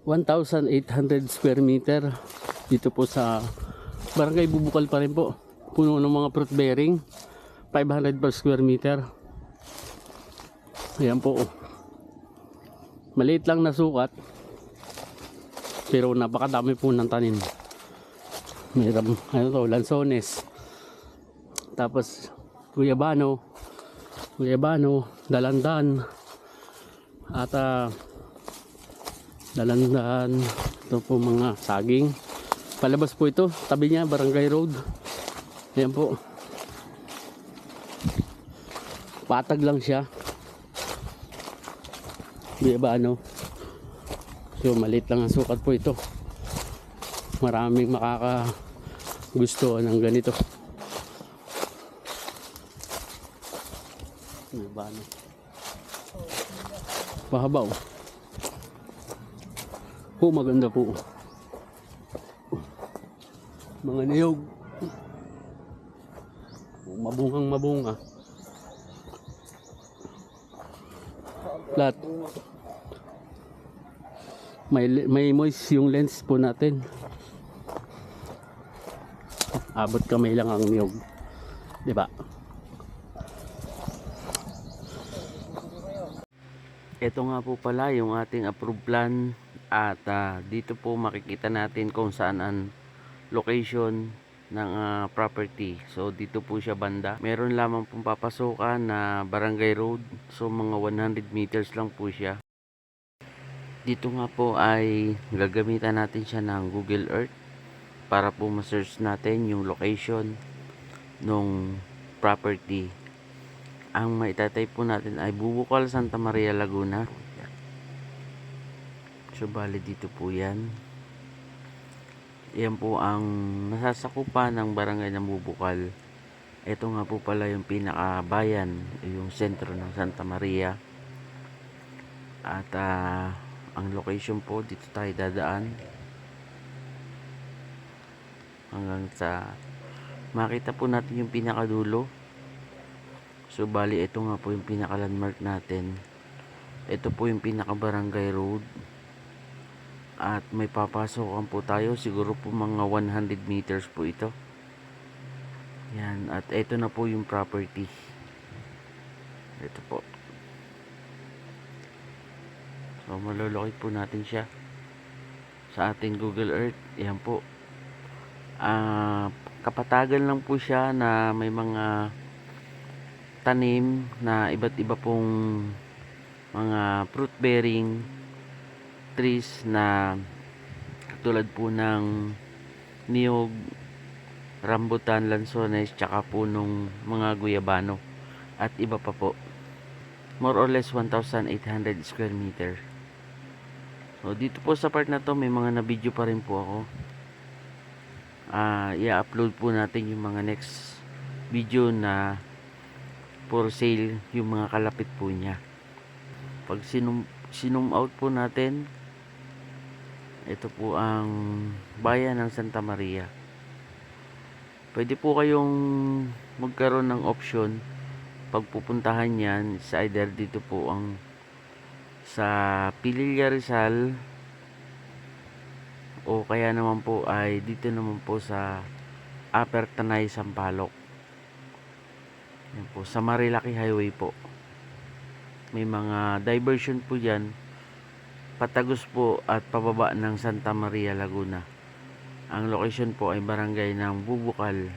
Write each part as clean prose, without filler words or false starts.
1,800 square meter dito po sa Barangay Bubukal pa rin po. Puno ng mga fruit bearing. 500 per square meter. Ayan po. Maliit lang na sukat. Pero napakadami po ng tanim. Mayroon ano to, lansones. Tapos guyabano, dalandan. At dalandan, ito po mga saging. Palabas po ito, tabi niya Barangay Road. Ayan po. Patag lang siya. Guyabano. So maliit lang ang sukat po ito. Maraming makakagusto ng ganito. Guyabano. Pahabaw. Po maganda po. Mga niyog. Mabungang mabunga. Lahat. May moist yung lens po natin. Abot kamay lang ang niyog. 'Di ba? Ito nga po pala yung ating approved plan at dito po makikita natin kung saan ang location ng property. So dito po siya banda. Meron lamang pong papasukan na Barangay Road. So mga 100 meters lang po siya. Dito nga po ay gagamitan natin siya ng Google Earth para po ma-search natin yung location ng property. Ang maitatay po natin ay Bubukal, Santa Maria, Laguna. So bali dito po yan. Yan po ang nasasakupan ng barangay ng Bubukal. Ito nga po pala yung pinakabayan, yung sentro ng Santa Maria. At ang location po, dito tayo dadaan. Hanggang sa makita po natin yung pinakadulo. So bali ito nga po yung pinaka landmark natin. Ito po yung pinaka barangay road. At may papasokan po tayo, siguro po mga 100 meters po ito. Yan, at ito na po yung property. Ito po. So malulukit po natin siya sa ating Google Earth. Yan po. Kapatagan lang po siya na may mga tanim na iba't iba pong mga fruit bearing trees na tulad po ng niyog, rambutan, lansones, tsaka punong mga guyabano at iba pa po. More or less 1,800 square meter. So dito po sa part na to may mga na video pa rin po ako. I-upload po natin yung mga next video na for sale, yung mga kalapit po niya. Pag sinum out po natin, ito po ang bayan ng Santa Maria. Pwede po kayong magkaroon ng option pagpupuntahan yan sa either dito po ang sa Pililla Rizal o kaya naman po ay dito naman po sa Upper Tanay, Sampaloc. Yan po, sa Marilaki Highway po. May mga diversion po dyan, patagos po at pababa ng Santa Maria, Laguna. Ang location po ay barangay ng Bubukal,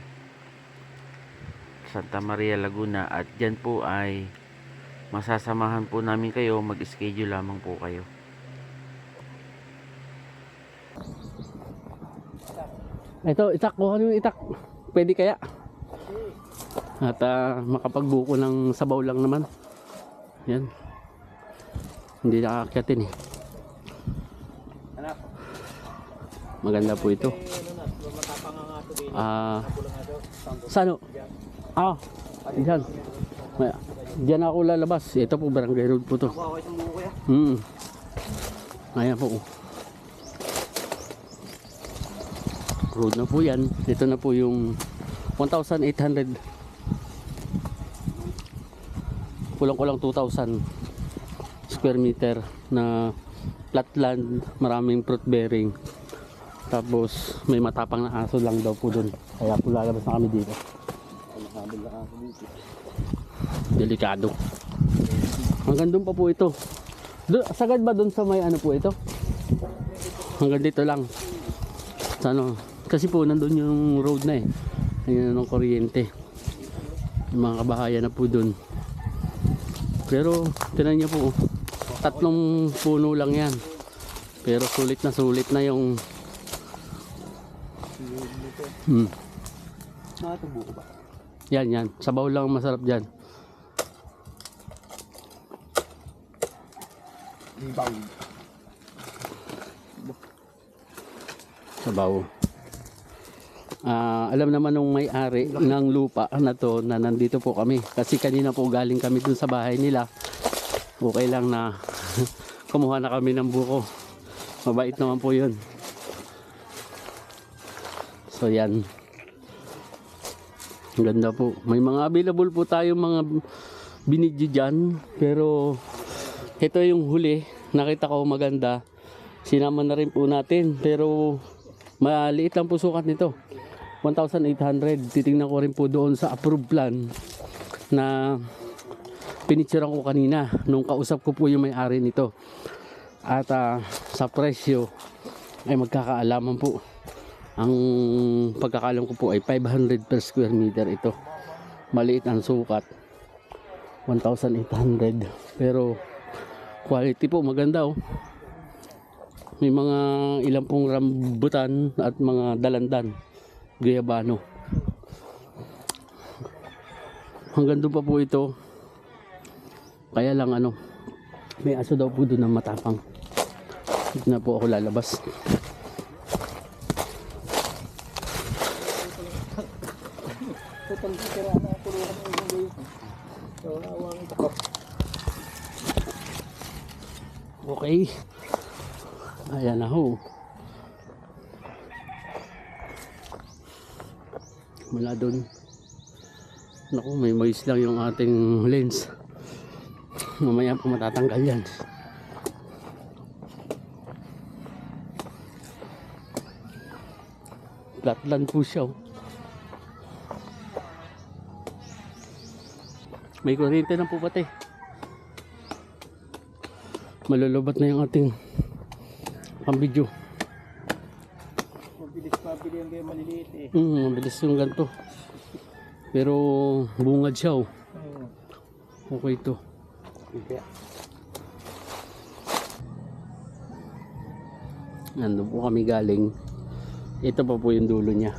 Santa Maria, Laguna. At dyan po ay masasamahan po namin kayo, mag-schedule lamang po kayo. Ito, itak, kuha nyo itak. Pwede kaya? At makapagbuko ng sabaw lang naman. Yan. Hindi nakakyatin eh. Maganda po ito. Sano? Diyan. Diyan ako lalabas. Ito po barangay road po to. Ayan po. Road na po yan. Ito na po yung 1,800. Kulang-kulang 2,000. square meter na flat land, maraming fruit bearing. Tapos may matapang na aso lang daw po dun. Kaya po lalabas na kami dito. Delikado. Hanggang dun pa po ito. Sagad ba dun sa may ano po ito? Hanggang dito lang. Sa ano? Kasi po nandun yung road na eh. Ayun ng kuryente. Yung mga kabahayan na po dun. Pero tinan niyo po, 3 puno lang yan. Pero sulit na yung Nakatubo ba? yan. Sabaw lang ang masarap dyan. Libaw. Sabaw. Alam naman nung may-ari ng lupa na to na nandito po kami. Kasi kanina po galing kami dun sa bahay nila. Okay lang na kumuha na kami ng buko. Mabait naman po yun. So yan. Ang ganda po. May mga available po tayo mga binidyo dyan. Pero ito yung huli. Nakita ko maganda. Sinama na rin po natin. Pero maliit lang po sukat nito. 1,800. Titingnan ko rin po doon sa approved plan na pinicturean ko kanina nung kausap ko po yung may-ari nito. At sa presyo ay magkakaalaman po. Ang pagkakalam ko po ay 500 per square meter ito. Maliit ang sukat. 1,800. Pero quality po maganda oh. May mga ilang pong rambutan at mga dalandan. Guyabano. Hanggang doon pa po ito. Kaya lang ano, may aso daw po doon na matapang. Dito na po ako lalabas. Okay. Ayan na ho. Mula doon. Naku, may mais lang yung ating lens. Mamaya po matatanggal yan. Flatland po siya oh. May kuryente na po pati. Malulubat na yung ating pambidyo. Mabilis pabili yung gaya maliliit eh. Mabilis yung ganito. Pero bungad siya oh. Okay ito. Nandun po kami galing. Ito pa po yung dulo niya.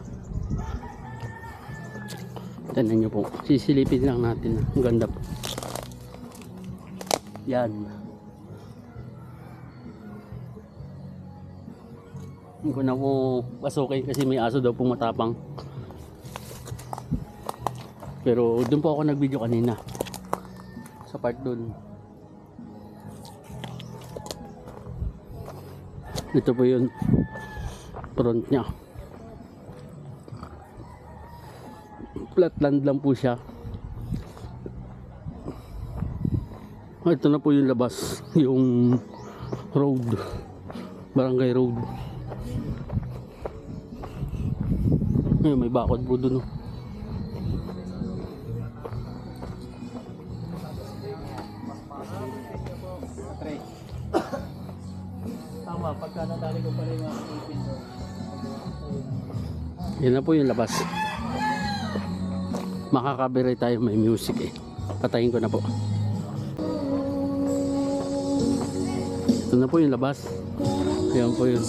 Tignan nyo po. Sisilipin lang natin. Ang ganda po. Yan. Hindi ko na po pasukin kasi may aso daw pong matapang. Pero doon po ako nag-video kanina. Sa part doon. Ito po yung front niya. Flatland lang po siya. Ito na po yung labas. Yung road. Barangay road. Ay, may bakod po doon. Tama, pagka nadali ko pala yung mga ipin doon. Yan na po yung labas. Makakabiri tayo, may music eh. Patayin ko na po. Ito na po yung labas. Yan po yun.